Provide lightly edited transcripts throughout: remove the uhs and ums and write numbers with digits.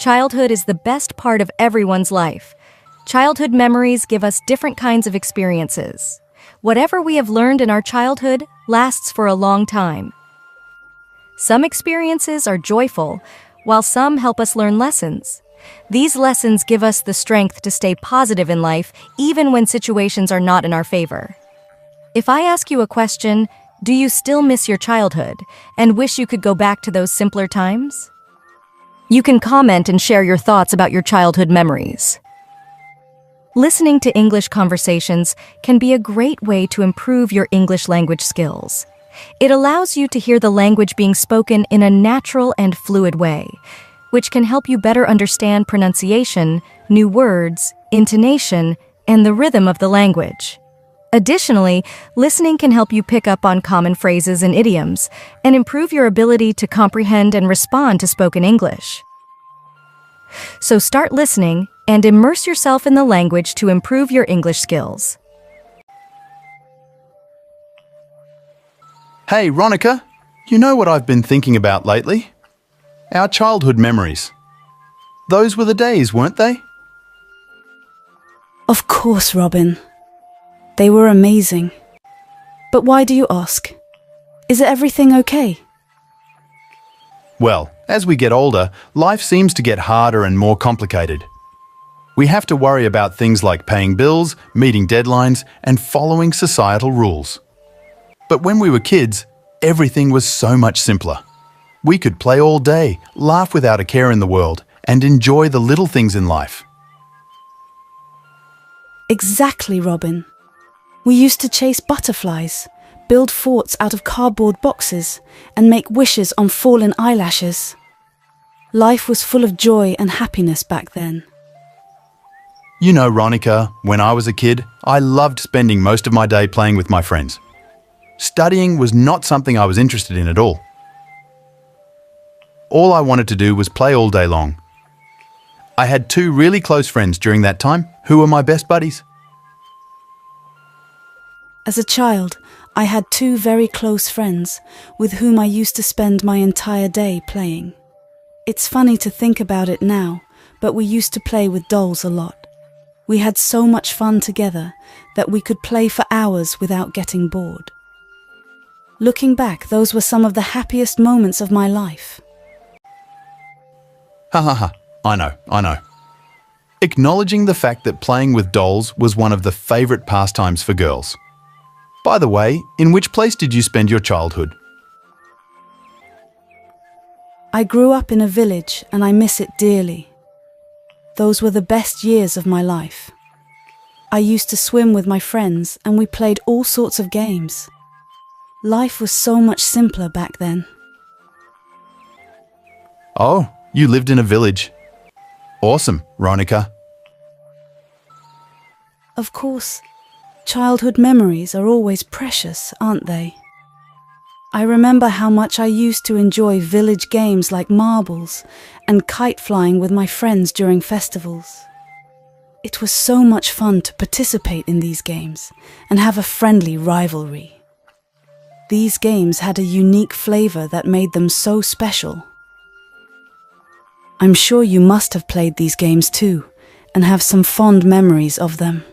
Childhood is the best part of everyone's life. Childhood memories give us different kinds of experiences. Whatever we have learned in our childhood lasts for a long time. Some experiences are joyful, while some help us learn lessons. These lessons give us the strength to stay positive in life, even when situations are not in our favor. If I ask you a question, do you still miss your childhood and wish you could go back to those simpler times? You can comment and share your thoughts about your childhood memories. Listening to English conversations can be a great way to improve your English language skills. It allows you to hear the language being spoken in a natural and fluid way, which can help you better understand pronunciation, new words, intonation, and the rhythm of the language. Additionally, listening can help you pick up on common phrases and idioms and improve your ability to comprehend and respond to spoken English. So start listening and immerse yourself in the language to improve your English skills. Hey, Ronica, you know what I've been thinking about lately? Our childhood memories. Those were the days, weren't they? Of course, Robin. They were amazing. But why do you ask? Is everything okay? Well, as we get older, life seems to get harder and more complicated. We have to worry about things like paying bills, meeting deadlines, and following societal rules. But when we were kids, everything was so much simpler. We could play all day, laugh without a care in the world, and enjoy the little things in life. Exactly, Robin. We used to chase butterflies, build forts out of cardboard boxes, and make wishes on fallen eyelashes. Life was full of joy and happiness back then. You know, Ronica, when I was a kid, I loved spending most of my day playing with my friends. Studying was not something I was interested in at all. All I wanted to do was play all day long. I had two really close friends during that time who were my best buddies. As a child, I had two very close friends with whom I used to spend my entire day playing. It's funny to think about it now, but we used to play with dolls a lot. We had so much fun together that we could play for hours without getting bored. Looking back, those were some of the happiest moments of my life. Ha ha ha, I know. Acknowledging the fact that playing with dolls was one of the favourite pastimes for girls. By the way, in which place did you spend your childhood? I grew up in a village and I miss it dearly. Those were the best years of my life. I used to swim with my friends and we played all sorts of games. Life was so much simpler back then. Oh, you lived in a village. Awesome, Ronica. Of course, childhood memories are always precious, aren't they? I remember how much I used to enjoy village games like marbles and kite flying with my friends during festivals. It was so much fun to participate in these games and have a friendly rivalry. These games had a unique flavor that made them so special. I'm sure you must have played these games too and have some fond memories of them.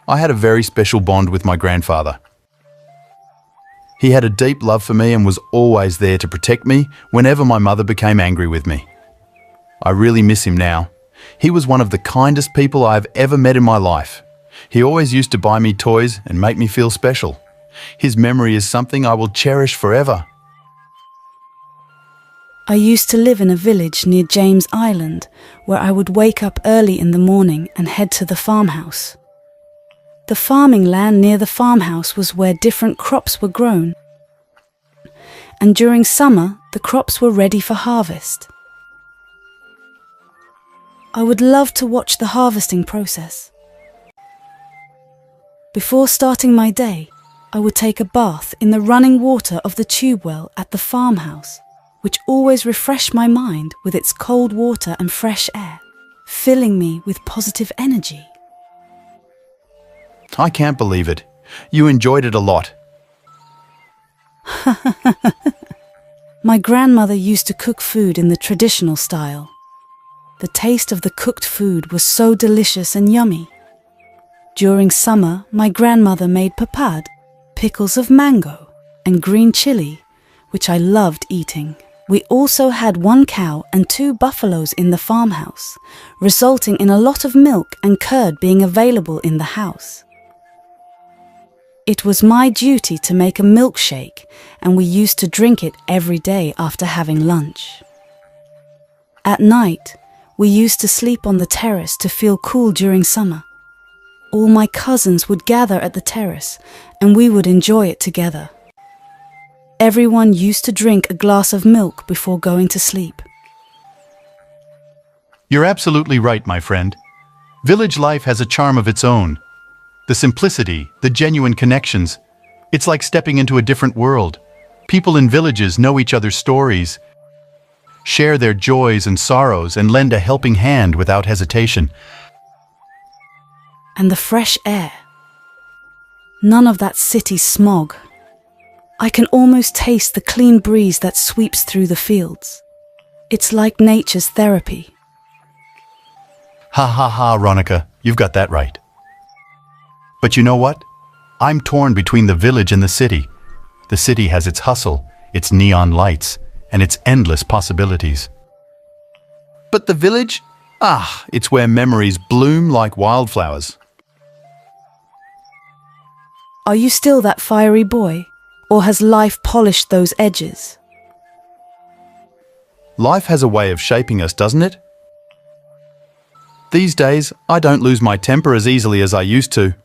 I had a very special bond with my grandfather. He had a deep love for me and was always there to protect me whenever my mother became angry with me. I really miss him now. He was one of the kindest people I have ever met in my life. He always used to buy me toys and make me feel special. His memory is something I will cherish forever. I used to live in a village near James Island where I would wake up early in the morning and head to the farmhouse. The farming land near the farmhouse was where different crops were grown. And during summer, the crops were ready for harvest. I would love to watch the harvesting process. Before starting my day, I would take a bath in the running water of the tube well at the farmhouse, which always refreshed my mind with its cold water and fresh air, filling me with positive energy. I can't believe it. You enjoyed it a lot. My grandmother used to cook food in the traditional style. The taste of the cooked food was so delicious and yummy. During summer, my grandmother made papad, pickles of mango, and green chili, which I loved eating. We also had 1 cow and 2 buffaloes in the farmhouse, resulting in a lot of milk and curd being available in the house. It was my duty to make a milkshake, and we used to drink it every day after having lunch. At night, we used to sleep on the terrace to feel cool during summer. All my cousins would gather at the terrace, and we would enjoy it together. Everyone used to drink a glass of milk before going to sleep. You're absolutely right, my friend. Village life has a charm of its own. The simplicity, the genuine connections. It's like stepping into a different world. People in villages know each other's stories, share their joys and sorrows, and lend a helping hand without hesitation. And the fresh air. None of that city smog. I can almost taste the clean breeze that sweeps through the fields. It's like nature's therapy. Ha ha ha, Ronica, you've got that right. But you know what? I'm torn between the village and the city. The city has its hustle, its neon lights, and its endless possibilities. But the village? It's where memories bloom like wildflowers. Are you still that fiery boy, or has life polished those edges? Life has a way of shaping us, doesn't it? These days, I don't lose my temper as easily as I used to.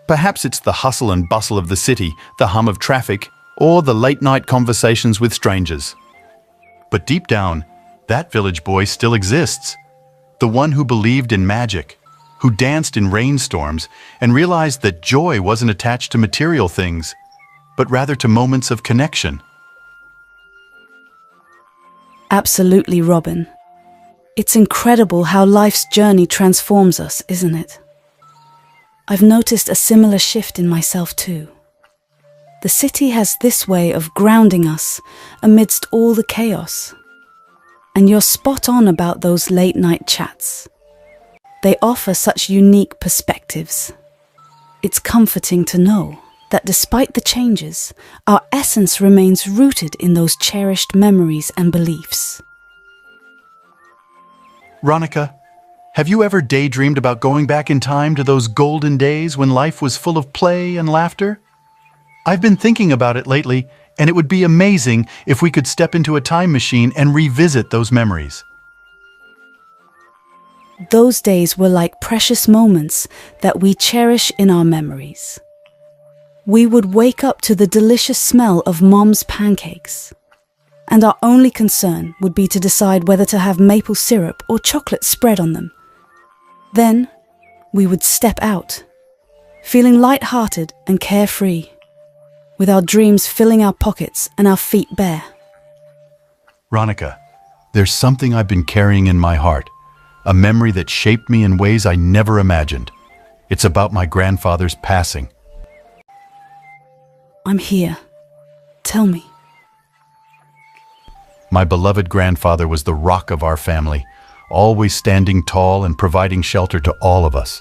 Perhaps it's the hustle and bustle of the city, the hum of traffic, or the late-night conversations with strangers. But deep down, that village boy still exists. The one who believed in magic, who danced in rainstorms and realized that joy wasn't attached to material things, but rather to moments of connection. Absolutely, Robin. It's incredible how life's journey transforms us, isn't it? I've noticed a similar shift in myself too. The city has this way of grounding us amidst all the chaos. And you're spot on about those late-night chats. They offer such unique perspectives. It's comforting to know that despite the changes, our essence remains rooted in those cherished memories and beliefs. Ronica, have you ever daydreamed about going back in time to those golden days when life was full of play and laughter? I've been thinking about it lately, and it would be amazing if we could step into a time machine and revisit those memories. Those days were like precious moments that we cherish in our memories. We would wake up to the delicious smell of Mom's pancakes, and our only concern would be to decide whether to have maple syrup or chocolate spread on them. Then, we would step out, feeling light-hearted and carefree, with our dreams filling our pockets and our feet bare. Ronica, there's something I've been carrying in my heart, a memory that shaped me in ways I never imagined. It's about my grandfather's passing. I'm here. Tell me. My beloved grandfather was the rock of our family, always standing tall and providing shelter to all of us.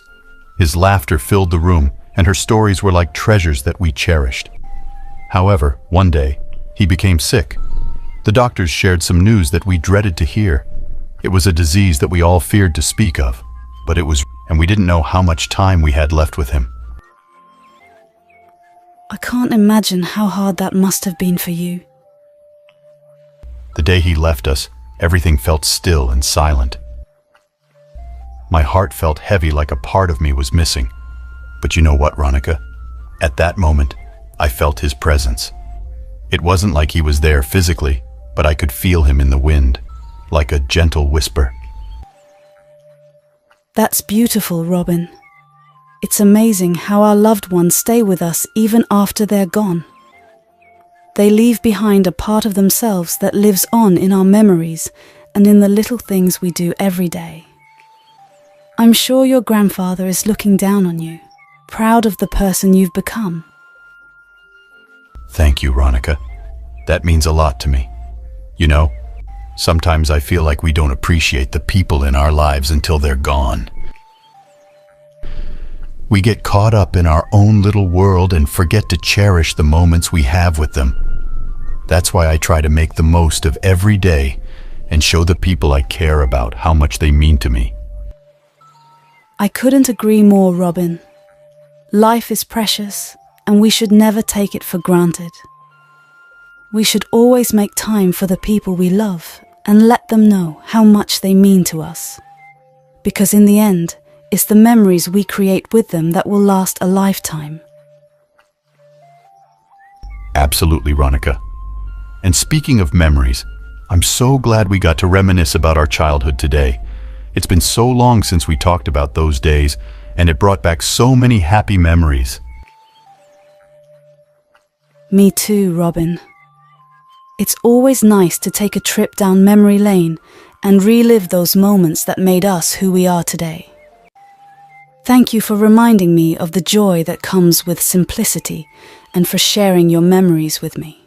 His laughter filled the room, and her stories were like treasures that we cherished. However, one day, he became sick. The doctors shared some news that we dreaded to hear. It was a disease that we all feared to speak of, but it was, and we didn't know how much time we had left with him. I can't imagine how hard that must have been for you. The day he left us, everything felt still and silent. My heart felt heavy, like a part of me was missing. But you know what, Ronica? At that moment, I felt his presence. It wasn't like he was there physically, but I could feel him in the wind, like a gentle whisper. That's beautiful, Robin. It's amazing how our loved ones stay with us even after they're gone. They leave behind a part of themselves that lives on in our memories and in the little things we do every day. I'm sure your grandfather is looking down on you, proud of the person you've become. Thank you, Ronica. That means a lot to me. You know, sometimes I feel like we don't appreciate the people in our lives until they're gone. We get caught up in our own little world and forget to cherish the moments we have with them. That's why I try to make the most of every day and show the people I care about how much they mean to me. I couldn't agree more, Robin. Life is precious, and we should never take it for granted. We should always make time for the people we love and let them know how much they mean to us. Because in the end, it's the memories we create with them that will last a lifetime. Absolutely, Ronica. And speaking of memories, I'm so glad we got to reminisce about our childhood today. It's been so long since we talked about those days, and it brought back so many happy memories. Me too, Robin. It's always nice to take a trip down memory lane and relive those moments that made us who we are today. Thank you for reminding me of the joy that comes with simplicity and for sharing your memories with me.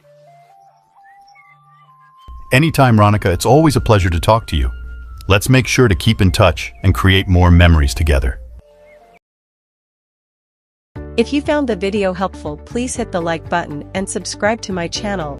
Anytime, Ronica, it's always a pleasure to talk to you. Let's make sure to keep in touch and create more memories together. If you found the video helpful, please hit the like button and subscribe to my channel.